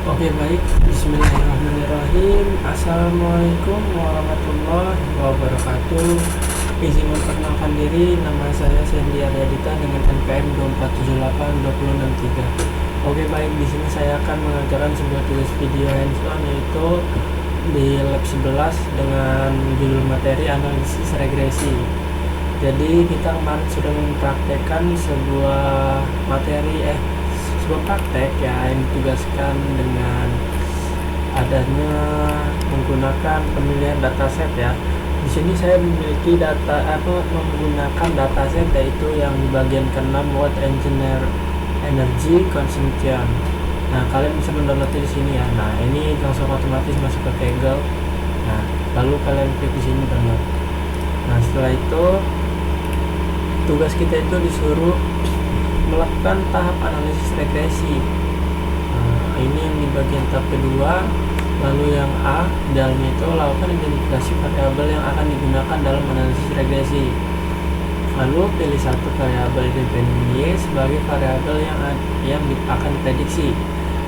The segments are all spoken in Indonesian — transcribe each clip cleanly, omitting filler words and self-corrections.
Oke baik, Bismillahirrahmanirrahim. Assalamualaikum warahmatullahi wabarakatuh. Izin memperkenalkan diri, nama saya Sandy Aryadita dengan NPM 2478263. Oke baik, di sini saya akan mengajarkan sebuah tugas video hands-on yaitu di lab 11 dengan judul materi analisis regresi. Jadi kita kemarin sudah mempraktekkan sebuah praktek ya yang ditugaskan dengan adanya menggunakan pemilihan dataset ya. Di sini saya memiliki menggunakan dataset yaitu yang di bagian ke-6 Watt Engineer Energy Consumption. Nah, kalian bisa mendownloadnya di sini ya. Nah, ini langsung otomatis masuk ke Kaggle. Nah, lalu kalian klik di sini download. Nah, setelah itu tugas kita itu disuruh melakukan tahap analisis regresi. Nah, ini yang di bagian tahap kedua. Lalu yang A, dalamnya itu lakukan identifikasi variabel yang akan digunakan dalam analisis regresi. Lalu pilih satu variabel independen Y sebagai variabel yang akan diprediksi.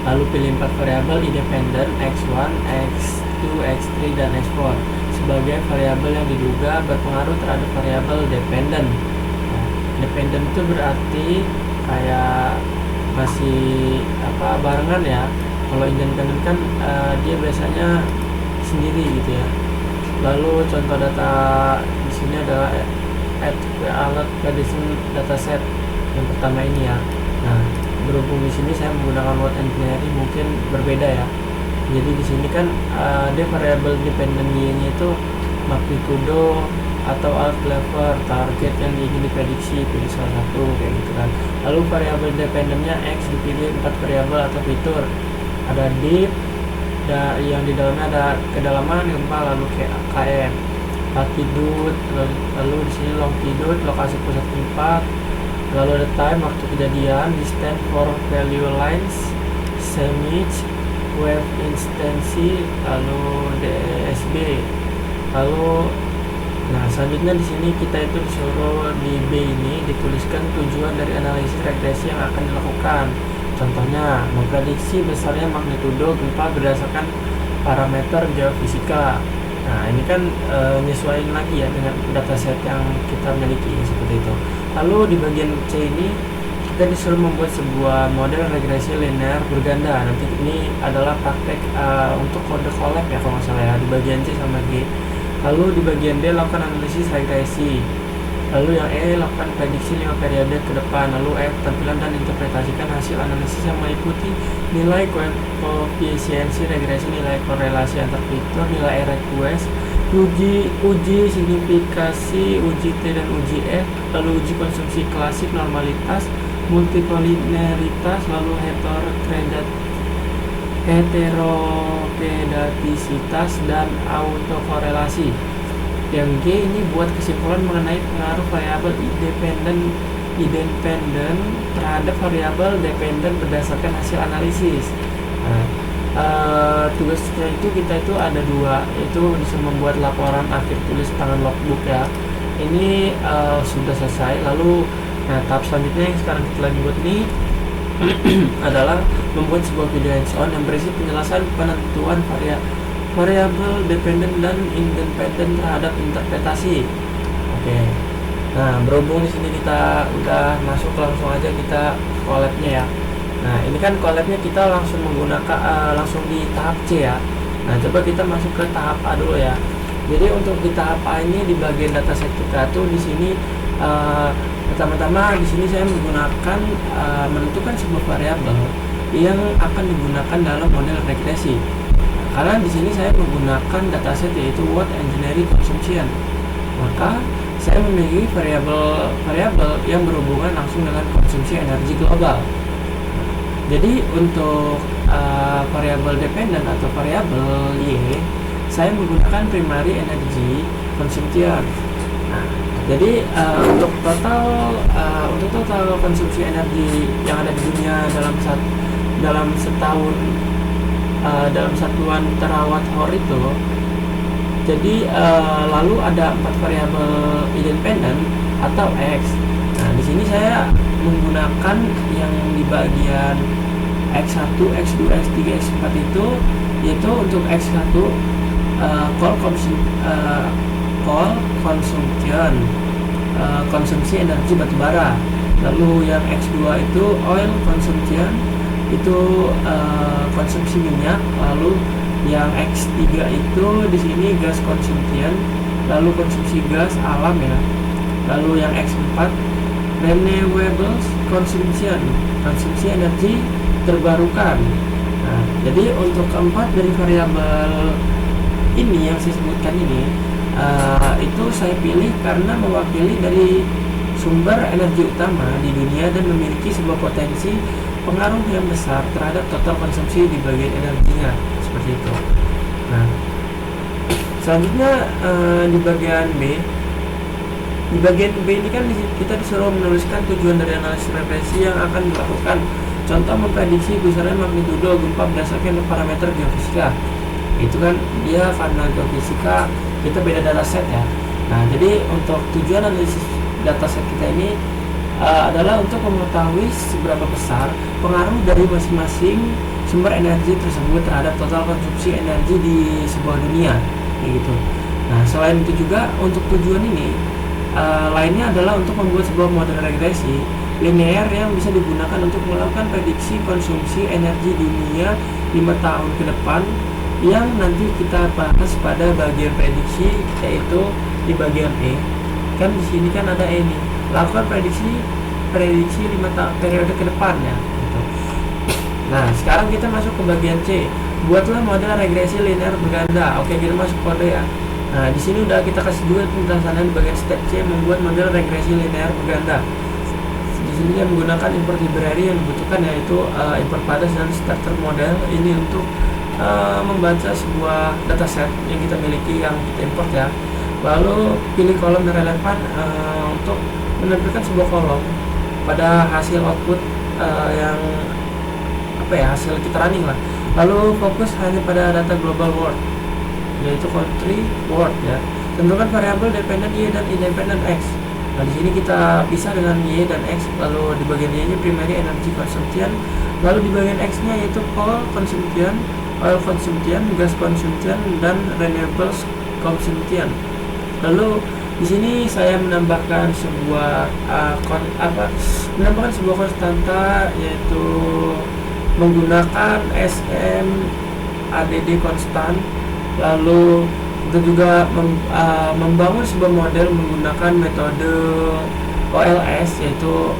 Lalu pilih 4 variabel independen X1, X2, X3, dan X4 sebagai variabel yang diduga berpengaruh terhadap variabel dependen. Dependen itu berarti kayak masih barengan ya. Kalau independen kan dia biasanya sendiri gitu ya. Lalu contoh data di sini adalah alert prediction dataset yang pertama ini ya. Nah, berhubung di sini saya menggunakan Watt Engineering mungkin berbeda ya. Jadi di sini kan dia variabel dependen Y-nya itu magnitudo atau alt level target yang ingin diprediksi, pilih salah satu kayak gitu kan. Lalu variabel dependennya X dipilih 4 variabel atau fitur. Ada deep yang di dalamnya ada kedalaman, gempa, lalu KM, latitude, lalu di sini longitude, lokasi pusat gempa, lalu ada time, waktu kejadian, distance for value lines, seismic wave intensity, lalu DSB. Lalu selanjutnya di sini kita itu disuruh di B ini dituliskan tujuan dari analisis regresi yang akan dilakukan. Contohnya, memprediksi besarnya magnitudo gempa berdasarkan parameter geofisika. Nah, ini kan nyesuaiin lagi ya dengan dataset yang kita miliki seperti itu. Lalu di bagian C ini kita disuruh membuat sebuah model regresi linear berganda. Nanti ini adalah praktek untuk kode collab ya kalau nggak salah ya, di bagian C sama G. Lalu di bagian D lakukan analisis regresi. Lalu yang E lakukan prediksi 5 periode ke depan. Lalu F tampilan dan interpretasikan hasil analisis yang meliputi nilai koefisiensi regresi, nilai korelasi antar fitur, nilai request, uji signifikasi, uji T dan uji F, lalu uji konsumsi klasik, normalitas, multipolineritas, lalu heterokedatisitas dan autokorelasi. Yang G ini buat kesimpulan mengenai pengaruh variabel independen terhadap variabel dependen berdasarkan hasil analisis. Tugasnya itu kita itu ada dua, yaitu bisa membuat laporan akhir tulis tangan logbook ya. Ini sudah selesai. Lalu tahap selanjutnya yang sekarang kita lagi buat ini adalah membuat sebuah video hands-on yang berisi penjelasan penentuan variabel dependen dan independen terhadap interpretasi. Oke. Nah, berhubung di sini kita udah masuk, langsung aja kita collab-nya ya. Nah, ini kan collab-nya kita langsung menggunakan langsung di tahap C ya. Nah, coba kita masuk ke tahap A dulu ya. Jadi untuk di tahap A ini di bagian dataset kita tuh di sini pertama-tama di sini saya menggunakan menentukan sebuah variabel yang akan digunakan dalam model regresi. Karena di sini saya menggunakan dataset yaitu Watt Engineering Consumption, maka saya memiliki variabel yang berhubungan langsung dengan konsumsi energi global. Jadi untuk variabel dependen atau variabel Y, saya menggunakan primary energy consumption. Nah, jadi untuk total konsumsi energi yang ada di dunia dalam setahun dalam satuan terawatt hour itu, jadi lalu ada 4 variabel independen atau X. Nah, di sini saya menggunakan yang di bagian X1, X2, X3, X4 itu yaitu untuk X1 coal consumption, konsumsi energi batubara. Lalu yang X2 itu oil consumption, itu konsumsi minyak. Lalu yang X3 itu di sini gas consumption, lalu konsumsi gas alam ya. Lalu yang X4 renewables consumption, konsumsi energi terbarukan. Nah, jadi untuk keempat dari variabel ini yang saya sebutkan ini itu saya pilih karena mewakili dari sumber energi utama di dunia dan memiliki sebuah potensi pengaruh yang besar terhadap total konsumsi di bagian energinya, seperti itu. Nah, selanjutnya di bagian B. Di bagian B ini kan kita disuruh menuliskan tujuan dari analisis referensi yang akan dilakukan. Contoh memprediksi besaran magnitudo gempa berdasarkan parameter geofisika. Itu kan dia karena geofisika kita beda dataset ya. Nah, jadi untuk tujuan analisis dataset kita ini adalah untuk mengetahui seberapa besar pengaruh dari masing-masing sumber energi tersebut terhadap total konsumsi energi di sebuah dunia, kayak gitu. Nah, selain itu juga untuk tujuan ini lainnya adalah untuk membuat sebuah model regresi linear yang bisa digunakan untuk melakukan prediksi konsumsi energi dunia 5 tahun ke depan, yang nanti kita bahas pada bagian prediksi, yaitu di bagian E. Kan di sini kan ada E nih, lakukan prediksi 5 periode ke depan ya gitu. Nah, sekarang kita masuk ke bagian C. Buatlah model regresi linear berganda. Oke, kita masuk kode ya. Nah, di sini udah kita kasih juga penjelasannya di bagian step C, membuat model regresi linear berganda. Di sini yang menggunakan import library yang dibutuhkan, yaitu import padas dan starter model ini untuk membaca sebuah dataset yang kita miliki yang kita import ya. Lalu pilih kolom yang relevan untuk menampilkan sebuah kolom pada hasil output yang hasil kita running lah. Lalu fokus hanya pada data global world, yaitu country world ya. Tentukan variabel dependent Y dan independent X. Nah, di sini kita pisah dengan Y dan X. Lalu di bagian Y-nya primary energy consumption, lalu di bagian X-nya yaitu coal consumption, oil consumption, gas consumption, dan renewables consumption. Lalu di sini saya menambahkan sebuah konstanta, yaitu menggunakan SMADD konstan. Lalu kita juga membangun sebuah model menggunakan metode OLS, yaitu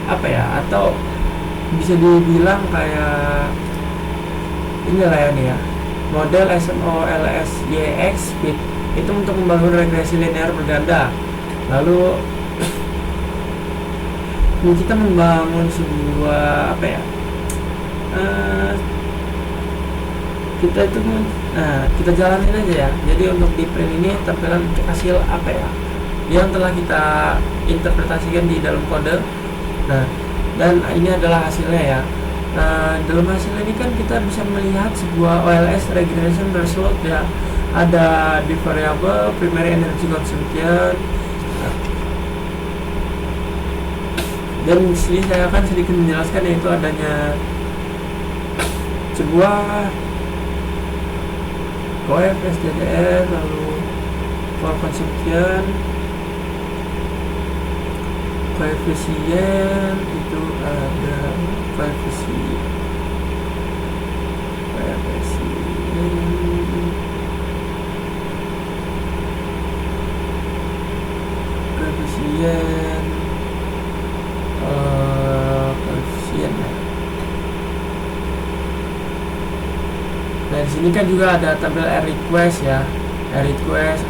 atau bisa dibilang kayak inilah ya nih ya, model SMOLS-YX fit, itu untuk membangun regresi linear berganda. Lalu ini kita membangun sebuah kita jalanin aja ya. Jadi untuk di print ini tampilan hasil yang telah kita interpretasikan di dalam kode. Nah, dan ini adalah hasilnya ya. Nah, dalam hasil ini kan kita bisa melihat sebuah OLS regression result ya. Ada di variable primary energy consumption. Dan di sini saya akan sedikit menjelaskan, yaitu adanya sebuah SDDR, lalu for consumption, koefisien itu ada koefisien Nah, di sini kan juga ada tabel R request ya. R request,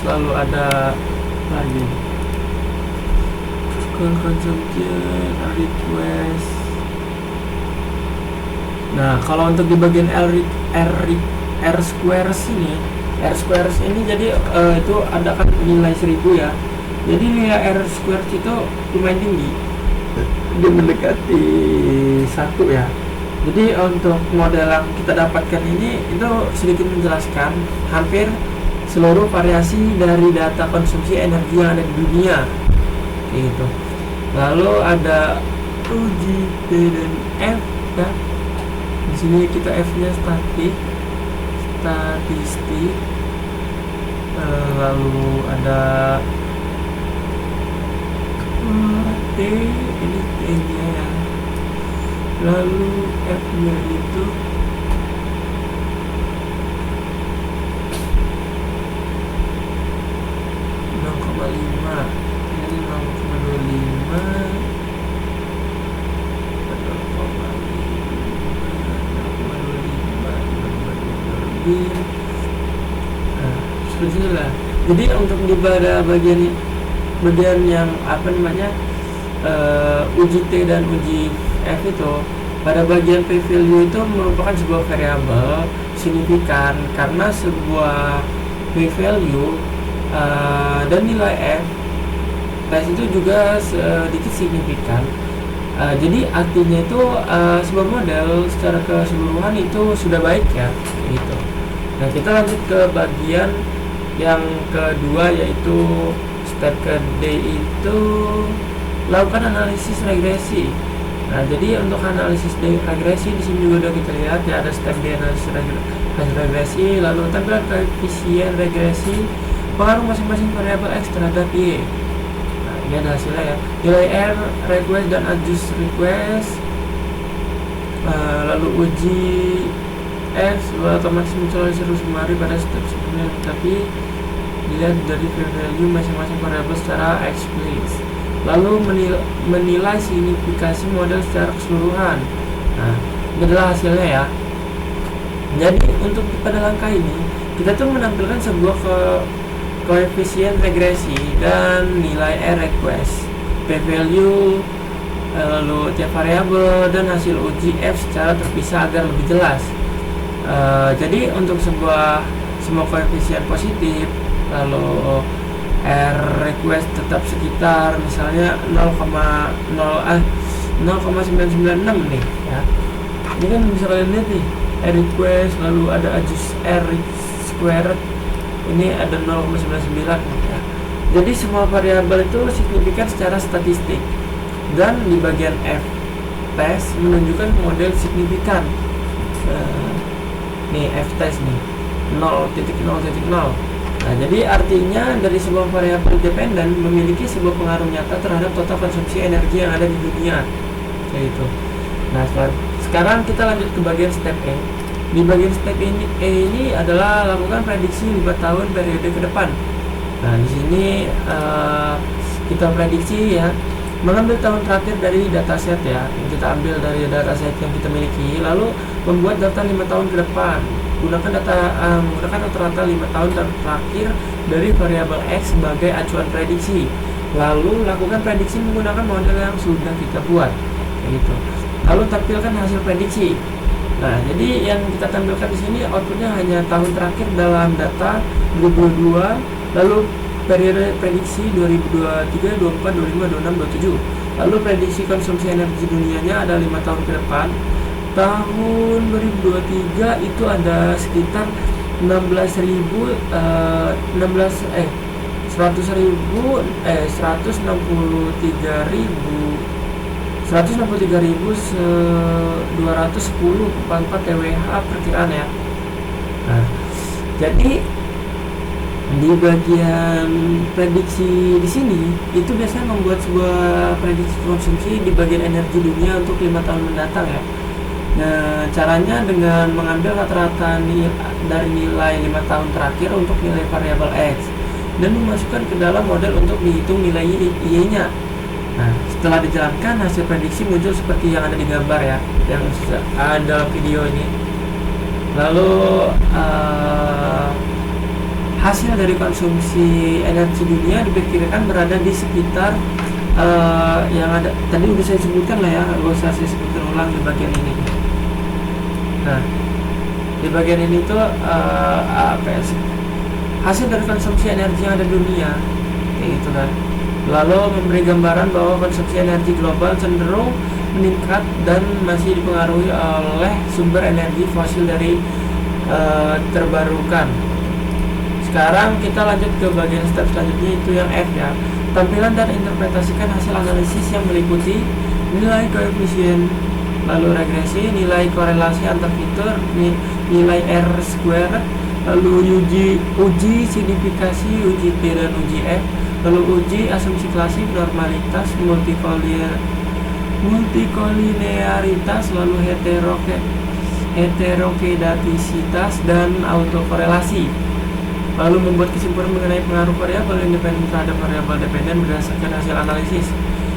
lalu ada lagi consumption, R request. Nah, kalau untuk di bagian R squares ini jadi itu ada kan nilai 1000 ya. Jadi nilai R squares itu lumayan tinggi, dia mendekati 1 ya. Jadi untuk model yang kita dapatkan ini itu sedikit menjelaskan hampir seluruh variasi dari data konsumsi energi yang ada di dunia, gitu. Lalu ada uji T dan F ya. Di sini kita F-nya statistik. Lalu ada T, ini T-nya ya. Lalu F-nya itu ini 0,25 nah, seperti itulah. Jadi untuk di pada bagian yang apa namanya uji T dan uji F itu, pada bagian P value itu merupakan sebuah variabel signifikan karena sebuah P value dan nilai F tes itu juga sedikit signifikan. Jadi artinya itu sebuah model secara keseluruhan itu sudah baik ya gitu. Nah, kita lanjut ke bagian yang kedua, yaitu step ke D itu lakukan analisis regresi. Nah, jadi untuk analisis regresi di sini juga udah kita lihat ya, ada step D analisis regresi, lalu tampilan koefisien regresi, pengaruh masing-masing variabel X terhadap Y. Nah, ini ada hasilnya ya, nilai R, request dan adjust request. Lalu uji X otomatis muncul seru sumari pada step sebelumnya, tapi dilihat dari value masing-masing variabel secara explicit. Lalu menilai signifikasi model secara keseluruhan. Nah, ini adalah hasilnya ya. Jadi untuk pada langkah ini kita tuh menampilkan sebuah koefisien regresi dan nilai R request, P value, lalu tiap variabel dan hasil uji F secara terpisah agar lebih jelas. Jadi untuk semua koefisien positif, lalu R request tetap sekitar misalnya 0,996 nih ya. Ini kan bisa kalian lihat nih, R request, lalu ada adjust R squared, ini ada 0,99 ya. Jadi semua variabel itu signifikan secara statistik, dan di bagian F test menunjukkan model signifikan. Nih F test nih 0.0.0. Nah, jadi artinya dari sebuah variabel dependen memiliki sebuah pengaruh nyata terhadap total konsumsi energi yang ada di dunia, kayak gitu. Nah, sekarang kita lanjut ke bagian step E. Di bagian step ini adalah lakukan prediksi 5 tahun periode ke depan. Nah, di sini kita prediksi ya, mengambil tahun terakhir dari dataset ya, yang kita ambil dari dataset yang kita miliki, lalu membuat data 5 tahun ke depan. Gunakan rata-rata 5 tahun terakhir dari variabel X sebagai acuan prediksi. Lalu lakukan prediksi menggunakan model yang sudah kita buat, kayak gitu. Lalu tampilkan hasil prediksi. Nah, jadi yang kita tampilkan di sini outputnya hanya tahun terakhir dalam data 2022, lalu periode prediksi 2023, 24, 25, 26, 27. Lalu prediksi konsumsi energi dunianya ada 5 tahun ke depan. Tahun 2023 itu ada sekitar 163.210 TWh perkiraan ya. Nah, jadi di bagian prediksi di sini itu biasanya membuat sebuah prediksi konsumsi di bagian energi dunia untuk 5 tahun mendatang ya. Nah, caranya dengan mengambil rata-rata dari nilai 5 tahun terakhir untuk nilai variabel X dan memasukkan ke dalam model untuk dihitung nilai Y-nya. Nah, setelah dijalankan, hasil prediksi muncul seperti yang ada di gambar ya, yang ada dalam video ini. Lalu hasil dari konsumsi energi dunia diperkirakan berada di sekitar yang ada tadi udah saya sebutkan lah ya, gak usah saya sebutkan ulang di bagian ini. Nah, di bagian ini tuh hasil dari konsumsi energi yang ada di dunia, kayak gitu kan. Lalu memberi gambaran bahwa konsumsi energi global cenderung meningkat dan masih dipengaruhi oleh sumber energi fosil dari terbarukan. Sekarang kita lanjut ke bagian step selanjutnya, itu yang F ya. Tampilan dan interpretasikan hasil analisis yang meliputi nilai koefisien, lalu regresi, nilai korelasi antar fitur, nilai R square, lalu uji signifikasi, uji T dan uji F, lalu uji asumsi klasik, normalitas, multikolinearitas, lalu heterokedastisitas dan autokorelasi. Lalu membuat kesimpulan mengenai pengaruh variabel independen terhadap variabel dependen berdasarkan hasil analisis.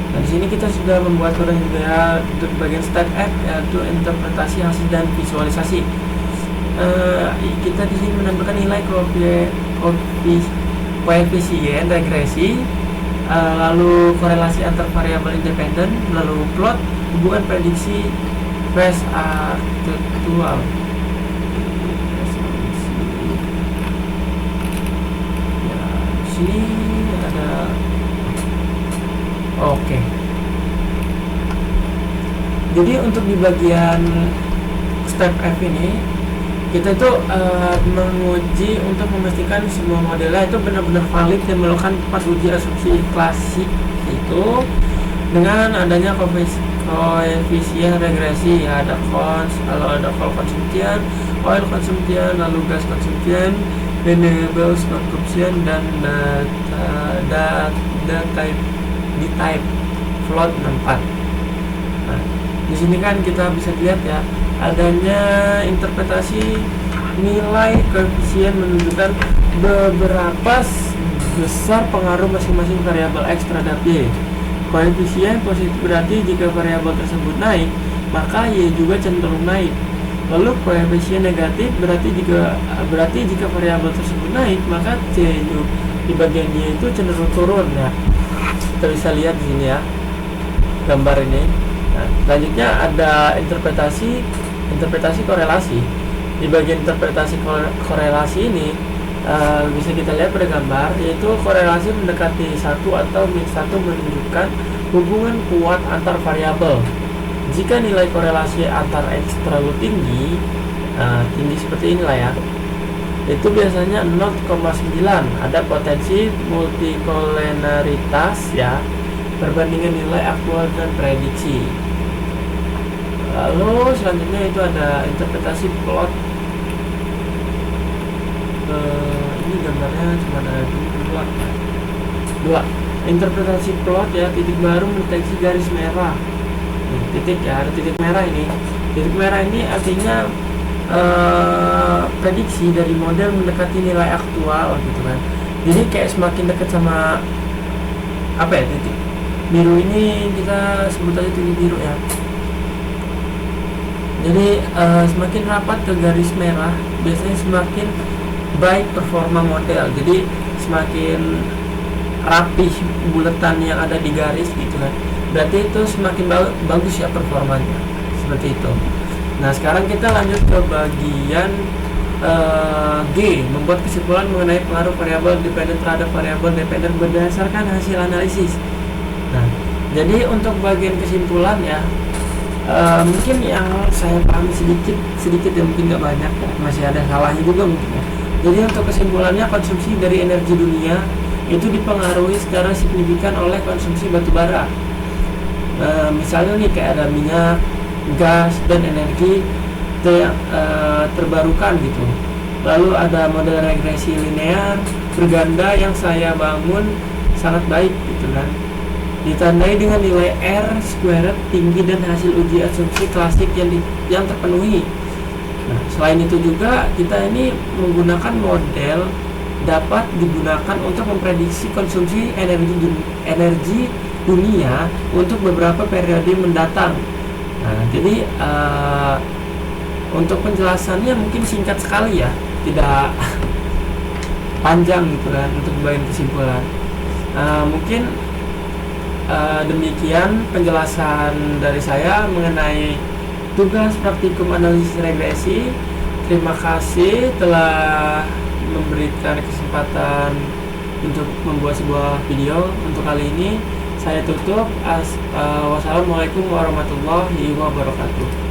Nah, di sini kita sudah membuat tutorial juga untuk bagian step F, yaitu interpretasi hasil dan visualisasi. Kita di sini menambahkan nilai koefisien regresi, lalu korelasi antar variabel independen, lalu plot hubungan prediksi phase aktual. Sini ada oke. Jadi untuk di bagian step F ini kita itu menguji untuk memastikan semua modelnya itu benar-benar valid dan melakukan pas uji asumsi klasik itu dengan adanya koefisien regresi, ya, ada lalu ada consumption, oil consumption, lalu gas consumption, renewables consumption, dan data type float 64. Nah, di sini kan kita bisa lihat ya, adanya interpretasi nilai koefisien menunjukkan beberapa besar pengaruh masing-masing variabel X terhadap Y. Koefisien positif berarti jika variabel tersebut naik, maka Y juga cenderung naik. Lalu koefisien negatif berarti jika variabel tersebut naik, maka C di bagian Y itu cenderung turun. Nah, kita bisa lihat di sini ya, gambar ini. Nah, selanjutnya ada interpretasi korelasi. Di bagian interpretasi korelasi ini bisa kita lihat pada gambar, yaitu korelasi mendekati 1 atau -1 menunjukkan hubungan kuat antar variabel. Jika nilai korelasi antar X terlalu tinggi, tinggi seperti inilah ya, itu biasanya 0,9, ada potensi multikolinaritas ya, perbandingan nilai aktual dan prediksi. Lalu selanjutnya itu ada interpretasi plot. Ini gambarnya cuma ada dua. Interpretasi plot ya, titik baru mendeteksi garis merah. Titik ya, ada titik merah ini. Titik merah ini artinya prediksi dari model mendekati nilai aktual gitu kan. Jadi kayak semakin dekat sama apa ya, titik biru ini kita sebut aja titik biru ya. Jadi semakin rapat ke garis merah biasanya semakin baik performa model. Jadi semakin rapih bulatan yang ada di garis gitu kan, berarti itu semakin bagus ya performanya, seperti itu. Nah, sekarang kita lanjut ke bagian G, membuat kesimpulan mengenai pengaruh variabel dependen terhadap variabel dependen berdasarkan hasil analisis. Nah, jadi untuk bagian kesimpulan ya, mungkin yang saya pahami sedikit ya, mungkin nggak banyak ya, masih ada salahnya juga mungkin ya. Jadi untuk kesimpulannya, konsumsi dari energi dunia itu dipengaruhi secara signifikan oleh konsumsi batu bara. Misalnya nih kayak ada minyak, gas, dan energi terbarukan gitu. Lalu ada model regresi linear berganda yang saya bangun sangat baik gitu kan, ditandai dengan nilai R squared tinggi dan hasil uji asumsi klasik yang terpenuhi. Nah, selain itu juga kita ini menggunakan model dapat digunakan untuk memprediksi konsumsi energi dunia untuk beberapa periode mendatang. Nah, jadi untuk penjelasannya mungkin singkat sekali ya, tidak panjang gitu kan untuk bagian kesimpulan. Mungkin demikian penjelasan dari saya mengenai tugas praktikum analisis regresi. Terima kasih telah memberikan kesempatan untuk membuat sebuah video. Untuk kali ini saya tutup. Wassalamualaikum warahmatullahi wabarakatuh.